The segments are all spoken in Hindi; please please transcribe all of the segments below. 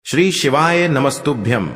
श्री शिवाय नमस्तुभ्यम।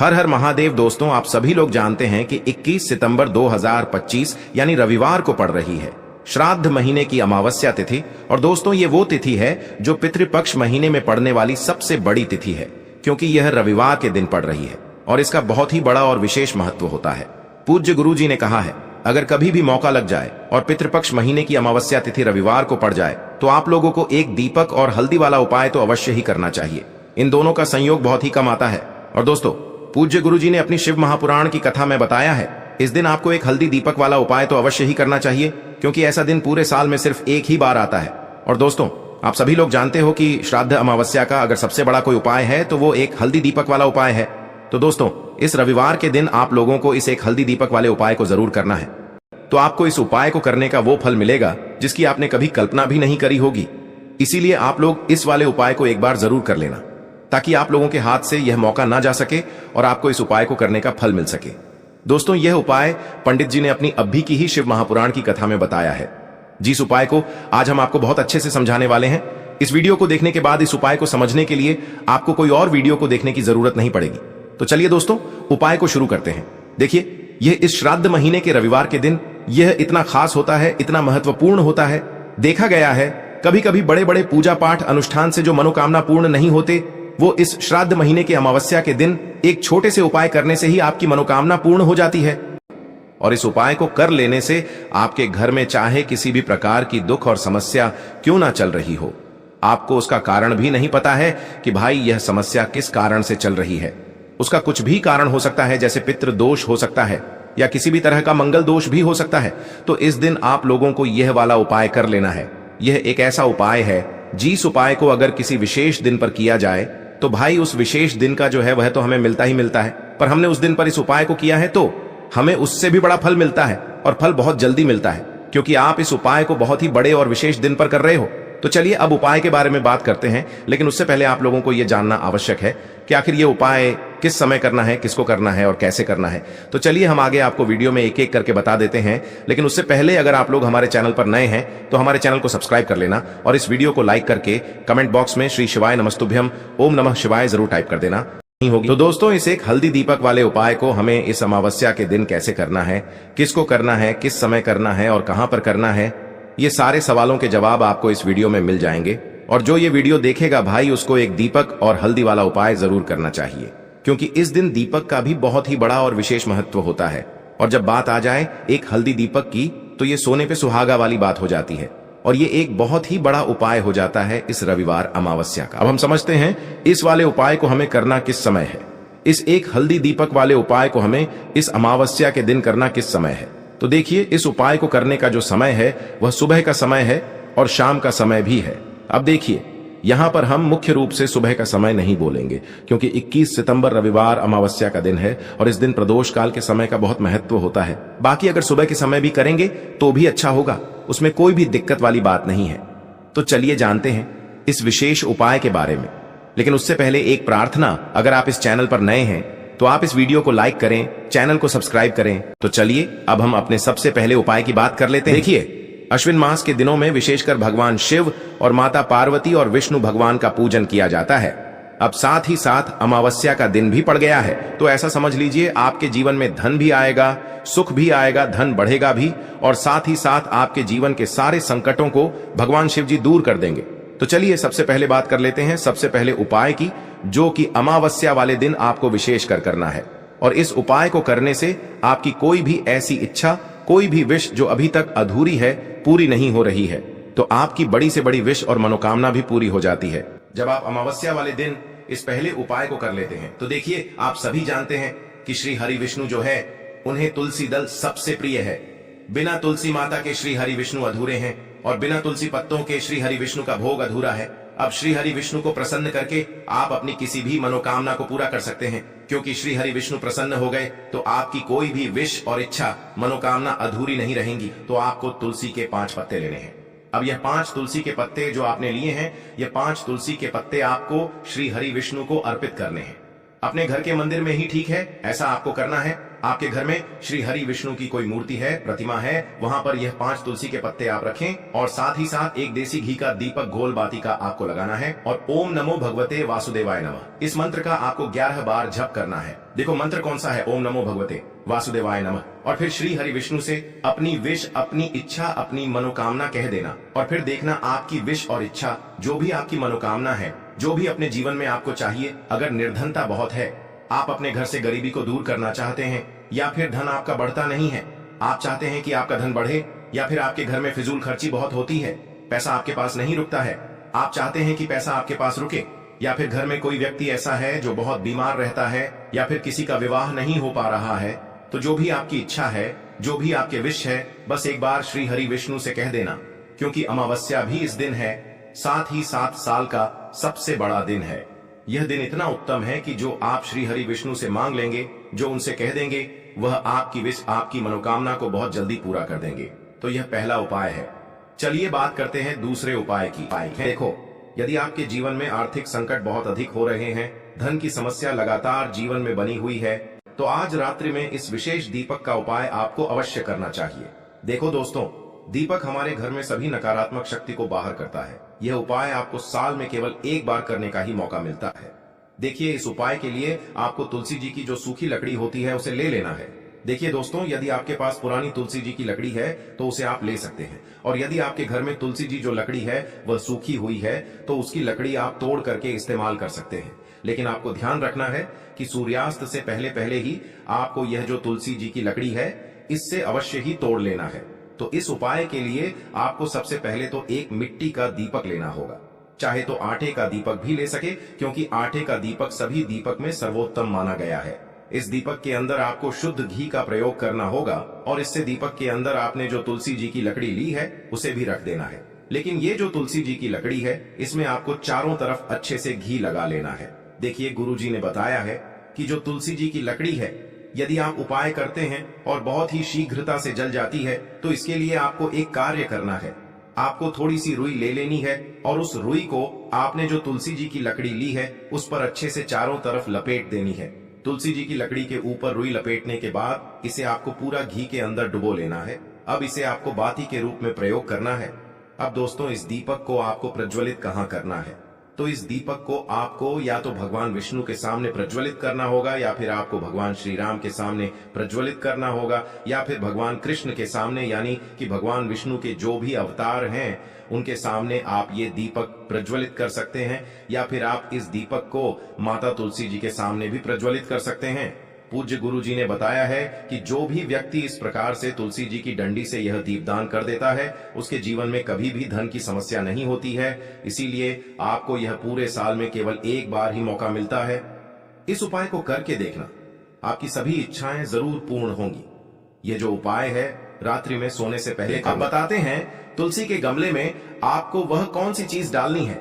हर हर महादेव। दोस्तों, आप सभी लोग जानते हैं कि 21 सितंबर 2025 यानी रविवार को पड़ रही है श्राद्ध महीने की अमावस्या तिथि। और दोस्तों, ये वो तिथि है जो पितृपक्ष महीने में पड़ने वाली सबसे बड़ी तिथि है, क्योंकि यह रविवार के दिन पड़ रही है और इसका बहुत ही बड़ा और विशेष महत्व होता है। पूज्य गुरु जी ने कहा है, अगर कभी भी मौका लग जाए और पितृपक्ष महीने की अमावस्या तिथि रविवार को पड़ जाए तो आप लोगों को एक दीपक और हल्दी वाला उपाय तो अवश्य ही करना चाहिए। इन दोनों का संयोग बहुत ही कम आता है। और दोस्तों, पूज्य गुरु जी ने अपनी शिव महापुराण की कथा में बताया है, इस दिन आपको एक हल्दी दीपक वाला उपाय तो अवश्य ही करना चाहिए, क्योंकि ऐसा दिन पूरे साल में सिर्फ एक ही बार आता है। और दोस्तों, आप सभी लोग जानते हो कि श्राद्ध अमावस्या का अगर सबसे बड़ा कोई उपाय है तो वो एक हल्दी दीपक वाला उपाय है। तो दोस्तों, इस रविवार के दिन आप लोगों को इस एक हल्दी दीपक वाले उपाय को जरूर करना है। तो आपको इस उपाय को करने का वो फल मिलेगा जिसकी आपने कभी कल्पना भी नहीं करी होगी। इसीलिए आप लोग इस वाले उपाय को एक बार जरूर कर लेना, ताकि आप लोगों के हाथ से यह मौका ना जा सके और आपको इस उपाय को करने का फल मिल सके। दोस्तों, यह उपाय पंडित जी ने अपनी अभी की ही शिव महापुराण की कथा में बताया है, जिस उपाय को आज हम आपको बहुत अच्छे से समझाने वाले हैं। इस वीडियो को देखने के बाद इस उपाय को समझने के लिए आपको कोई और वीडियो को देखने की जरूरत नहीं पड़ेगी। तो चलिए दोस्तों, उपाय को शुरू करते हैं। देखिए, यह इस श्राद्ध महीने के रविवार के दिन यह इतना खास होता है, इतना महत्वपूर्ण होता है। देखा गया है कभी कभी बड़े बड़े पूजा पाठ अनुष्ठान से जो मनोकामना पूर्ण नहीं होते, वो इस श्राद्ध महीने के अमावस्या के दिन एक छोटे से उपाय करने से ही आपकी मनोकामना पूर्ण हो जाती है। और इस उपाय को कर लेने से आपके घर में चाहे किसी भी प्रकार की दुख और समस्या क्यों ना चल रही हो, आपको उसका कारण भी नहीं पता है कि भाई यह समस्या किस कारण से चल रही है। उसका कुछ भी कारण हो सकता है, जैसे पितृ दोष हो सकता है या किसी भी तरह का मंगल दोष भी हो सकता है। तो इस दिन आप लोगों को यह वाला उपाय कर लेना है। यह एक ऐसा उपाय है जिस उपाय को अगर किसी विशेष दिन पर किया जाए तो भाई उस विशेष दिन का जो है वह तो हमें मिलता ही मिलता है, पर हमने उस दिन पर इस उपाय को किया है तो हमें उससे भी बड़ा फल मिलता है, और फल बहुत जल्दी मिलता है, क्योंकि आप इस उपाय को बहुत ही बड़े और विशेष दिन पर कर रहे हो। तो चलिए अब उपाय के बारे में बात करते हैं, लेकिन उससे पहले आप लोगों को यह जानना आवश्यक है कि आखिर ये उपाय किस समय करना है, किसको करना है और कैसे करना है। तो चलिए हम आगे आपको वीडियो में एक एक करके बता देते हैं, लेकिन उससे पहले अगर आप लोग हमारे चैनल पर नए हैं तो हमारे चैनल को सब्सक्राइब कर लेना और इस वीडियो को लाइक करके कमेंट बॉक्स में श्री शिवाय नमस्तुभ्यम ओम नमः शिवाय जरूर टाइप कर देना होगी। तो दोस्तों, इस एक हल्दी दीपक वाले उपाय को हमें इस अमावस्या के दिन कैसे करना है, किसको करना है, किस समय करना है और कहां पर करना है, ये सारे सवालों के जवाब आपको इस वीडियो में मिल जाएंगे। और जो ये वीडियो देखेगा भाई, उसको एक दीपक और हल्दी वाला उपाय जरूर करना चाहिए, क्योंकि इस दिन दीपक का भी बहुत ही बड़ा और विशेष महत्व होता है। और जब बात आ जाए एक हल्दी दीपक की, तो ये सोने पे सुहागा वाली बात हो जाती है और ये एक बहुत ही बड़ा उपाय हो जाता है इस रविवार अमावस्या का। अब हम समझते हैं इस वाले उपाय को हमें करना किस समय है। इस एक हल्दी दीपक वाले उपाय को हमें इस अमावस्या के दिन करना किस समय है। तो देखिए, इस उपाय को करने का जो समय है वह सुबह का समय है और शाम का समय भी है। अब देखिए, यहां पर हम मुख्य रूप से सुबह का समय नहीं बोलेंगे, क्योंकि 21 सितंबर रविवार अमावस्या का दिन है और इस दिन प्रदोष काल के समय का बहुत महत्व होता है। बाकी अगर सुबह के समय भी करेंगे तो भी अच्छा होगा, उसमें कोई भी दिक्कत वाली बात नहीं है। तो चलिए जानते हैं इस विशेष उपाय के बारे में। लेकिन उससे पहले एक प्रार्थना, अगर आप इस चैनल पर नए हैं तो आप इस वीडियो को लाइक करें, चैनल को सब्सक्राइब करें। तो चलिए अब हम अपने सबसे पहले उपाय की बात कर लेते हैं। देखिए, अश्विन मास के दिनों में विशेषकर भगवान शिव और माता पार्वती और विष्णु भगवान का पूजन किया जाता है। अब साथ ही साथ अमावस्या का दिन भी पड़ गया है, तो ऐसा समझ लीजिए आपके जीवन में धन भी आएगा, सुख भी आएगा, धन बढ़ेगा भी, और साथ ही साथ आपके जीवन के सारे संकटों को भगवान शिव जी दूर कर देंगे। तो चलिए सबसे पहले बात कर लेते हैं सबसे पहले उपाय की, जो कि अमावस्या वाले दिन आपको विशेष कर करना है। और इस उपाय को करने से आपकी कोई भी ऐसी इच्छा, कोई भी विश जो अभी तक अधूरी है, पूरी नहीं हो रही है, तो आपकी बड़ी से बड़ी विश और मनोकामना भी पूरी हो जाती है जब आप अमावस्या वाले दिन इस पहले उपाय को कर लेते हैं। तो देखिए, आप सभी जानते हैं कि श्री हरि विष्णु जो है, उन्हें तुलसी दल सबसे प्रिय है। बिना तुलसी माता के श्री हरि विष्णु अधूरे हैं और बिना तुलसी पत्तों के श्री हरि विष्णु का भोग अधूरा है। अब श्री हरि विष्णु को प्रसन्न करके आप अपनी किसी भी मनोकामना को पूरा कर सकते हैं, क्योंकि श्री हरि विष्णु प्रसन्न हो गए तो आपकी कोई भी विश और इच्छा, मनोकामना अधूरी नहीं रहेंगी। तो आपको तुलसी के 5 पत्ते लेने हैं। अब यह 5 तुलसी के पत्ते जो आपने लिए हैं, यह 5 तुलसी के पत्ते आपको श्री हरि विष्णु को अर्पित करने हैं। अपने घर के मंदिर में ही ठीक है, ऐसा आपको करना है। आपके घर में श्री हरि विष्णु की कोई मूर्ति है, प्रतिमा है, वहां पर यह 5 तुलसी के पत्ते आप रखें और साथ ही साथ एक देसी घी का दीपक गोल बाती का आपको लगाना है और ओम नमो भगवते वासुदेवाय नमः इस मंत्र का आपको 11 बार जप करना है। देखो मंत्र कौन सा है, ओम नमो भगवते वासुदेवाय नमः। और फिर श्री हरि विष्णु से अपनी विश, अपनी इच्छा, अपनी मनोकामना कह देना और फिर देखना आपकी विश और इच्छा, जो भी आपकी मनोकामना है, जो भी अपने जीवन में आपको चाहिए, अगर निर्धनता बहुत है, आप अपने घर से गरीबी को दूर करना चाहते हैं, या फिर धन आपका बढ़ता नहीं है, आप चाहते हैं कि आपका धन बढ़े, या फिर आपके घर में फिजूल खर्ची बहुत होती है, पैसा आपके पास नहीं रुकता है, आप चाहते हैं कि पैसा आपके पास रुके, या फिर घर में कोई व्यक्ति ऐसा है जो बहुत बीमार रहता है, या फिर किसी का विवाह नहीं हो पा रहा है, तो जो भी आपकी इच्छा है, जो भी आपके विश है, बस एक बार श्री हरि विष्णु से कह देना, क्योंकि अमावस्या भी इस दिन है, साथ ही साथ साल का सबसे बड़ा दिन है। यह दिन इतना उत्तम है कि जो आप श्री हरि विष्णु से मांग लेंगे, जो उनसे कह देंगे, वह आपकी विश, आपकी मनोकामना को बहुत जल्दी पूरा कर देंगे। तो यह पहला उपाय है। चलिए बात करते हैं दूसरे उपाय की। देखो, यदि आपके जीवन में आर्थिक संकट बहुत अधिक हो रहे हैं, धन की समस्या लगातार जीवन में बनी हुई है, तो आज रात्रि में इस विशेष दीपक का उपाय आपको अवश्य करना चाहिए। देखो दोस्तों, दीपक हमारे घर में सभी नकारात्मक शक्ति को बाहर करता है। यह उपाय आपको साल में केवल एक बार करने का ही मौका मिलता है। देखिए, इस उपाय के लिए आपको तुलसी जी की जो सूखी लकड़ी होती है उसे ले लेना है। देखिए दोस्तों, यदि आपके पास पुरानी तुलसी जी की लकड़ी है तो उसे आप ले सकते हैं, और यदि आपके घर में तुलसी जी जो लकड़ी है वह सूखी हुई है तो उसकी लकड़ी आप तोड़ करके इस्तेमाल कर सकते हैं। लेकिन आपको ध्यान रखना है कि सूर्यास्त से पहले पहले ही आपको यह जो तुलसी जी की लकड़ी है इससे अवश्य ही तोड़ लेना है। तो इस उपाय के लिए आपको सबसे पहले तो एक मिट्टी का दीपक लेना होगा, चाहे तो आटे का दीपक भी ले सके, क्योंकि आटे का दीपक सभी दीपक में सर्वोत्तम माना गया है। इस दीपक के अंदर आपको शुद्ध घी का प्रयोग करना होगा और इससे दीपक के अंदर आपने जो तुलसी जी की लकड़ी ली है उसे भी रख देना है। लेकिन ये जो तुलसी जी की लकड़ी है इसमें आपको चारों तरफ अच्छे से घी लगा लेना है। देखिए, गुरु जी ने बताया है कि जो तुलसी जी की लकड़ी है, यदि आप उपाय करते हैं और बहुत ही शीघ्रता से जल जाती है, तो इसके लिए आपको एक कार्य करना है। आपको थोड़ी सी रुई ले लेनी है और उस रुई को आपने जो तुलसी जी की लकड़ी ली है उस पर अच्छे से चारों तरफ लपेट देनी है। तुलसी जी की लकड़ी के ऊपर रुई लपेटने के बाद इसे आपको पूरा घी के अंदर डुबो लेना है। अब इसे आपको बाती के रूप में प्रयोग करना है। अब दोस्तों, इस दीपक को आपको प्रज्वलित कहाँ करना है? तो इस दीपक को आपको या तो भगवान विष्णु के सामने प्रज्वलित करना होगा, या फिर आपको भगवान श्री राम के सामने प्रज्वलित करना होगा, या फिर भगवान कृष्ण के सामने, यानी कि भगवान विष्णु के जो भी अवतार हैं उनके सामने आप ये दीपक प्रज्वलित कर सकते हैं, या फिर आप इस दीपक को माता तुलसी जी के सामने भी प्रज्वलित कर सकते हैं। पूज्य गुरु जी ने बताया है कि जो भी व्यक्ति इस प्रकार से तुलसी जी की डंडी से यह दीपदान कर देता है उसके जीवन में कभी भी धन की समस्या नहीं होती है। इसीलिए आपको यह पूरे साल में केवल एक बार ही मौका मिलता है। इस उपाय को करके देखना, आपकी सभी इच्छाएं जरूर पूर्ण होंगी। यह जो उपाय है रात्रि में सोने से पहले अब बताते हैं तुलसी के गमले में आपको वह कौन सी चीज डालनी है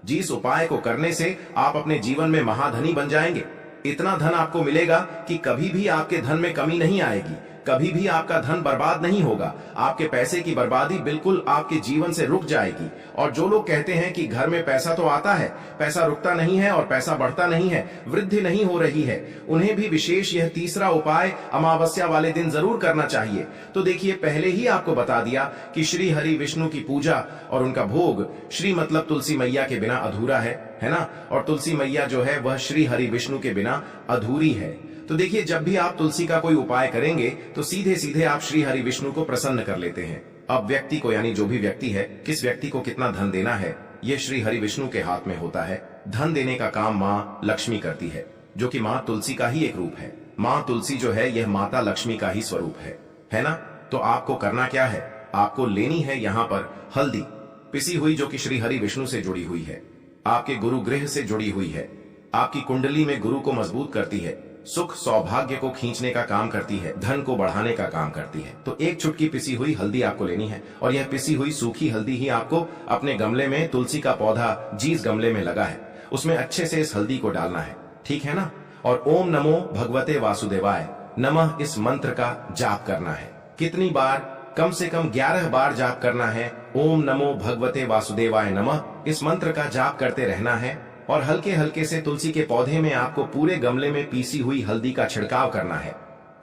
जिस उपाय को करने से आप अपने जीवन में महाधनी बन जाएंगे। इतना धन आपको मिलेगा कि कभी भी आपके धन में कमी नहीं आएगी, कभी भी आपका धन बर्बाद नहीं होगा। आपके पैसे की बर्बादी बिल्कुल आपके जीवन से रुक जाएगी। और जो लोग कहते हैं कि घर में पैसा तो आता है, पैसा रुकता नहीं है और पैसा बढ़ता नहीं है, वृद्धि नहीं हो रही है, उन्हें भी विशेष यह तीसरा उपाय अमावस्या वाले दिन जरूर करना चाहिए। तो देखिए, पहले ही आपको बता दिया कि श्री हरि विष्णु की पूजा और उनका भोग श्री मतलब तुलसी मैया के बिना अधूरा है ना। और तुलसी मैया जो है वह श्री हरि विष्णु के बिना अधूरी है। तो देखिए, जब भी आप तुलसी का कोई उपाय करेंगे तो सीधे सीधे आप श्री हरि विष्णु को प्रसन्न कर लेते हैं। अब व्यक्ति को, यानी जो भी व्यक्ति है, किस व्यक्ति को कितना धन देना है ये श्री हरि विष्णु के हाथ में होता है। धन देने का काम माँ लक्ष्मी करती है, जो कि माँ तुलसी का ही एक रूप है। माँ तुलसी जो है यह माता लक्ष्मी का ही स्वरूप है ना। तो आपको करना क्या है, आपको लेनी है यहाँ पर हल्दी पिसी हुई, जो कि श्री हरि विष्णु से जुड़ी हुई है, आपके गुरु गृह से जुड़ी हुई है, आपकी कुंडली में गुरु को मजबूत करती है, सुख सौभाग्य को खींचने का काम करती है, धन को बढ़ाने का काम करती है। तो एक चुटकी पिसी हुई हल्दी आपको लेनी है, और यह पिसी हुई सूखी हल्दी ही आपको अपने गमले में, तुलसी का पौधा जिस गमले में लगा है उसमें अच्छे से इस हल्दी को डालना है, ठीक है ना। और ओम नमो भगवते वासुदेवाय नमः इस मंत्र का जाप करना है। कितनी बार? कम से कम 11 बार जाप करना है। ओम नमो भगवते वासुदेवाय नमः इस मंत्र का जाप करते रहना है। और हल्के हल्के से तुलसी के पौधे में आपको पूरे गमले में पीसी हुई हल्दी का छिड़काव करना है।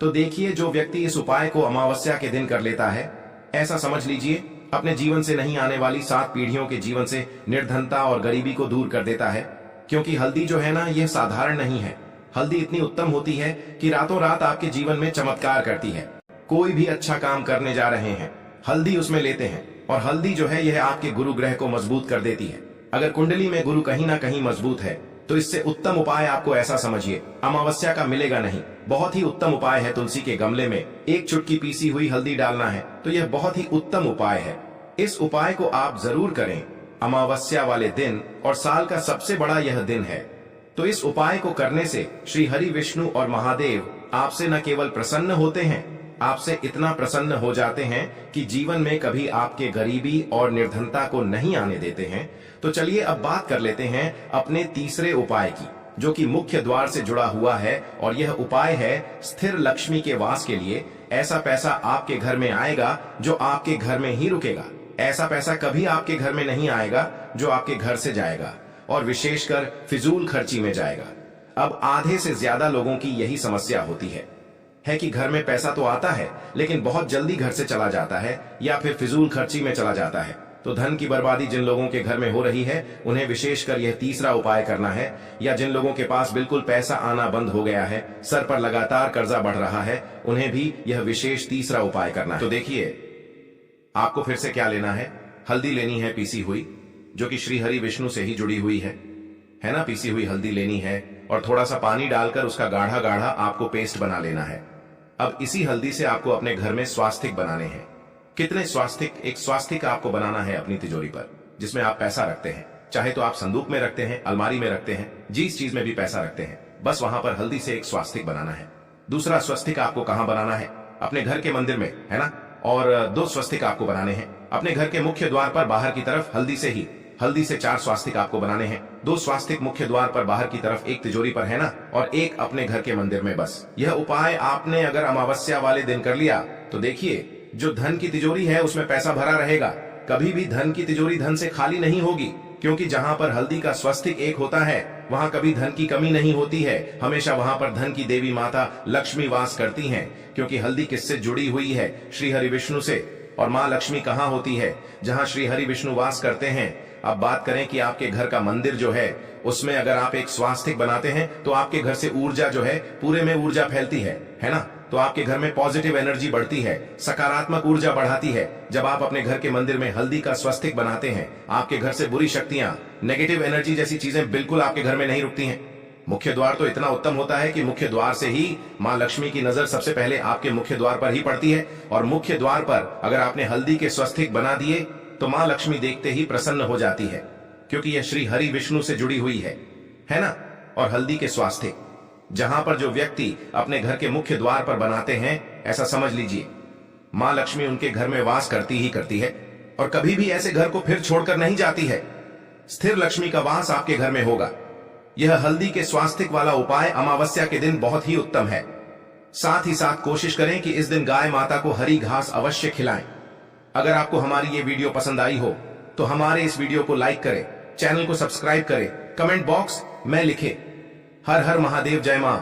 तो देखिए, जो व्यक्ति इस उपाय को अमावस्या के दिन कर लेता है, ऐसा समझ लीजिए अपने जीवन से नहीं आने वाली 7 पीढ़ियों के जीवन से निर्धनता और गरीबी को दूर कर देता है। क्योंकि हल्दी जो है ना, यह साधारण नहीं है। हल्दी इतनी उत्तम होती है कि रातों रात आपके जीवन में चमत्कार करती है। कोई भी अच्छा काम करने जा रहे हैं, हल्दी उसमें लेते हैं, और हल्दी जो है यह आपके गुरु ग्रह को मजबूत कर देती है। अगर कुंडली में गुरु कहीं ना कहीं मजबूत है, तो इससे उत्तम उपाय आपको ऐसा समझिए अमावस्या का मिलेगा नहीं। बहुत ही उत्तम उपाय है, तुलसी के गमले में 1 चुटकी पीसी हुई हल्दी डालना है, तो यह बहुत ही उत्तम उपाय है। इस उपाय को आप जरूर करें अमावस्या वाले दिन, और साल का सबसे बड़ा यह दिन है। तो इस उपाय को करने से श्री हरि विष्णु और महादेव आपसे न केवल प्रसन्न होते हैं, आपसे इतना प्रसन्न हो जाते हैं कि जीवन में कभी आपके गरीबी और निर्धनता को नहीं आने देते हैं। तो चलिए अब बात कर लेते हैं अपने तीसरे उपाय की, जो कि मुख्य द्वार से जुड़ा हुआ है, और यह उपाय है स्थिर लक्ष्मी के वास के लिए। ऐसा पैसा आपके घर में आएगा जो आपके घर में ही रुकेगा। ऐसा पैसा कभी आपके घर में नहीं आएगा जो आपके घर से जाएगा, और विशेषकर फिजूल खर्ची में जाएगा। अब आधे से ज्यादा लोगों की यही समस्या होती है कि घर में पैसा तो आता है, लेकिन बहुत जल्दी घर से चला जाता है, या फिर फिजूल खर्ची में चला जाता है। तो धन की बर्बादी जिन लोगों के घर में हो रही है, उन्हें विशेषकर यह तीसरा उपाय करना है। या जिन लोगों के पास बिल्कुल पैसा आना बंद हो गया है, सर पर लगातार कर्जा बढ़ रहा है, उन्हें भी यह विशेष तीसरा उपाय करना है। तो देखिए, आपको फिर से क्या लेना है, हल्दी लेनी है पीसी हुई, जो कि श्री हरि विष्णु से ही जुड़ी हुई है ना। पीसी हुई हल्दी लेनी है, और थोड़ा सा पानी डालकर उसका गाढ़ा गाढ़ा आपको पेस्ट बना लेना है। अब इसी हल्दी से आपको अपने घर में स्वास्तिक बनाने हैं। कितने स्वास्तिक? एक स्वास्तिक आपको बनाना है अपनी तिजोरी पर, जिसमें आप पैसा रखते हैं। चाहे तो आप संदूक में रखते हैं, अलमारी में रखते हैं, जिस चीज में भी पैसा रखते हैं, बस वहां पर हल्दी से एक स्वास्तिक बनाना है। दूसरा स्वस्तिक आपको कहां बनाना है? अपने घर के मंदिर में, है ना। और 2 स्वस्तिक आपको बनाने हैं अपने घर के मुख्य द्वार पर बाहर की तरफ। हल्दी से 4 स्वास्तिक आपको बनाने हैं। 2 स्वास्तिक मुख्य द्वार पर बाहर की तरफ, 1 तिजोरी पर, है ना, और 1 अपने घर के मंदिर में। बस यह उपाय आपने अगर अमावस्या वाले दिन कर लिया, तो देखिए, जो धन की तिजोरी है उसमें पैसा भरा रहेगा। कभी भी धन की तिजोरी धन से खाली नहीं होगी, क्योंकि जहां पर हल्दी का स्वस्तिक 1 होता है, वहां कभी धन की कमी नहीं होती है। हमेशा वहां पर धन की देवी माता लक्ष्मी वास करती हैं, क्योंकि हल्दी किससे जुड़ी हुई है? श्री हरि विष्णु से। और माँ लक्ष्मी कहाँ होती है? जहां श्री हरि विष्णु वास करते हैं। अब बात करें कि आपके घर का मंदिर जो है, उसमें अगर आप एक स्वास्तिक बनाते हैं, तो आपके घर से ऊर्जा जो है, पूरे में ऊर्जा फैलती है ना। तो आपके घर में पॉजिटिव एनर्जी बढ़ती है, सकारात्मक ऊर्जा बढ़ाती है। जब आप अपने घर के मंदिर में हल्दी का स्वस्तिक बनाते हैं, आपके घर से बुरी शक्तियां, नेगेटिव एनर्जी जैसी चीजें बिल्कुल आपके घर में नहीं रुकती हैं। मुख्य द्वार तो इतना उत्तम होता है कि मुख्य द्वार से ही माँ लक्ष्मी की नजर सबसे पहले आपके मुख्य द्वार पर ही पड़ती है। और मुख्य द्वार पर अगर आपने हल्दी के स्वस्तिक बना दिए, तो माँ लक्ष्मी देखते ही प्रसन्न हो जाती है, क्योंकि यह श्री हरि विष्णु से जुड़ी हुई है ना। और हल्दी के स्वास्तिक जहां पर जो व्यक्ति अपने घर के मुख्य द्वार पर बनाते हैं, ऐसा समझ लीजिए माँ लक्ष्मी उनके घर में वास करती ही करती है, और कभी भी ऐसे घर को फिर छोड़कर नहीं जाती है। स्थिर लक्ष्मी का वास आपके घर में होगा। यह हल्दी के स्वास्तिक वाला उपाय अमावस्या के दिन बहुत ही उत्तम है। साथ ही साथ कोशिश करें कि इस दिन गाय माता को हरी घास अवश्य खिलाएं। अगर आपको हमारी ये वीडियो पसंद आई हो, तो हमारे इस वीडियो को लाइक करें, चैनल को सब्सक्राइब करें, कमेंट बॉक्स में लिखें हर हर महादेव, जय मां।